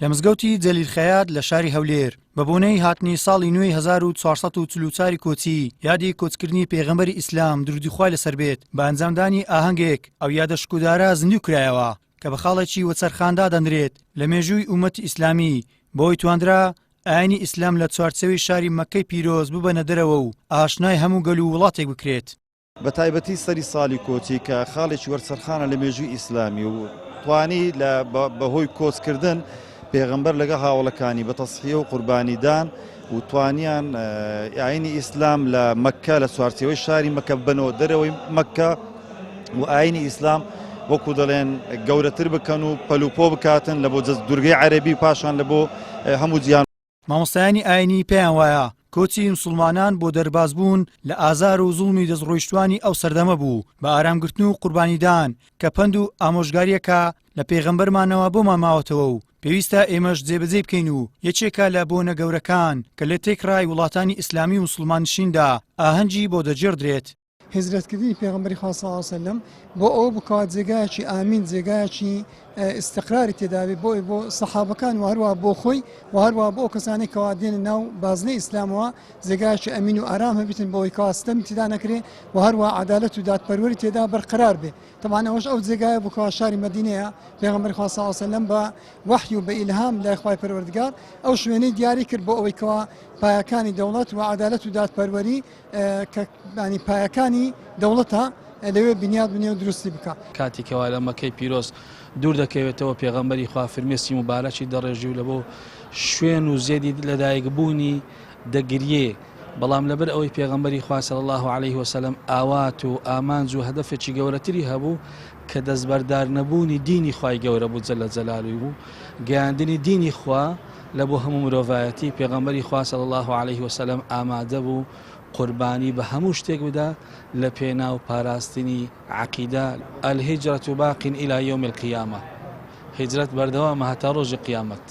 لە مزگەوتی جەلیل خەیات لە شاری هەولێر بە بۆنەی هاتنی ساڵی نوێی 1440 کۆچی یادی کۆچکردنی پێغەمبەری ئیسلام درودیخوای لەسەر بێت بە ئەنجامدانی ئاهەنگێک ئەو یادە شکودارە زیندوو کرایەوە کە بە خاڵێکی وەچەرخاندا دەنرێت لە مێژووی ئومەتی ئیسلامی بۆی توانرا ئاینی ئیسلام لە چوارچەوەی شاری مەککەی پیرۆز ببەنە دەرەوە و ئاشنای هەموو گەل و وڵاتێک بکرێت. بە تایبەتی سەری ساڵی کۆچی کە خاڵێکی وەرسەرخانە لە مێژووی ئیسلامی و توانی لە بەهۆی کۆچکردن پێغەمبەر لەگە هاوڵەکانی بە تەسحیە و قوربانیدان و توانیان ئاینی ئیسلام لە مەککە لە چوارچەوەی شاری مەککە ببەنەوە دەرەوەی مەککە و ئاینی ئیسلام وەکو دەڵێن گەورەتر بکەن و پەلوپۆ بکاتن لە بۆ دورگەی عەرەبی پاشان لە بۆ هەموو جیان. مامۆستایانی ئاینی پێیان وایە کۆچی مسلمانان بۆ دەرباز بوون لە ئازار و زوڵمی دەستڕۆیشتوانی ئەو سەردەمە بوو بە ئارامگرتن و قوربانیدان کە پند و ئامۆژگاریەکە لە پێغەمبەرمانەوە بۆمان ماوەتەوە و پێویستە ئێمەش جێبەجێ بکەین و یەکێکە لە بۆنە گەورەکان کە لە تێکڕای وڵاتانی ئیسلامی و مسلمانشیندا ئاهەنگی بۆ دەجێڕدرێت. هجرەتکردنی پێغەمبەری خوا صلی الله علیه و سلم بۆ ئەو بکات جێگایەکی ئامین جێگایەکی استقراری تێدابێت بۆ سەحابەکان و هەروە بۆ خۆی و هەروە بۆ کەسانی کەوا دێنە ناو بازنەی ئیسلامەوە جێگایەکی ئەمین و ئارام هەبێتن بۆ ئەوەی کەوا ستەم تێدا نەکرێ و هەروە عەدالەت و دادپەروەری تێدا بەرقەرار بێ. طبعاً ئەوەش ئەو جێگایە بۆ کەوا شاری مەدینەیە پێغەمبەری خوا صلی الله علیه و سلم بە وحی و بە ئیلهام لای خوای پەروەردگار ئەو شوێنەی دیاری کرد بۆ ئەوەی کەوا پایەکانی دەوڵەت و عەدالەت و دادپەروەری کە ینی پایەکانی دەوڵەتە لەوێ بنیاد بنێ و دروستی بکە. کاتێکەوە لە مەکەی پیرۆز دوور دەکەوێتەوە پێغەمبەری خوا فەرمێسی مبارەکی دەڕێژی و لەبۆ شوێن و زێدی لەدایکبوونی دەگریێ بەڵام لەبەر ئەوەی پێغەمبەری خوا صلی الله علیه وسلم ئاوات و ئامانج و هەدەفێکی گەورەتری هەبوو کە دەستبەردار نەبوونی دینی خوای گەورە بوو جەلە جەلاڵوی بوو گەیاندنی دینی خوا لە بۆ هەموو مرۆڤایەتی پێغەمبەری خوا صلی الله علیه وسلم ئامادە بوو قوربانی بە هەموو شتێک بدا لە پێناو پاراستنی عەقیدە الهجرة باق إلى يوم القيامة هجرەت بەردەوامە هەتا ڕۆژی قیامەت.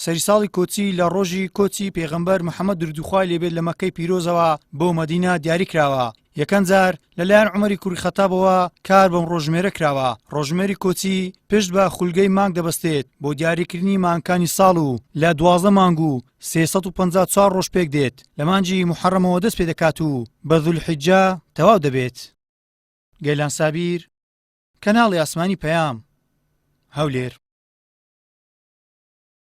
سەریساڵی کۆچی لە ڕۆژی کۆچی پێغەمبەر محەممەد درودوخوای لێبێت لە مەکەی پیرۆزەوە بۆ مەدینە دیاری کراوە. یەکەم جار لەلایەن عومەری کوڕی خەتابەوە کار بەم ڕۆژمێرە کراوە. ڕۆژمێری کۆچی پشت بە خولگەی مانگ دەبەستێت بۆ دیاریکردنی مانگەکانی ساڵ و لە 12 مانگ و 354 ڕۆژ پێک دێت لە مانجی موحەڕەمەوە دەست پێ دەکات و بە ذوالحیجە تەواو دەبێت. گەیلان سابیر، کەناڵی ئاسمانی پەیام، هەولێر.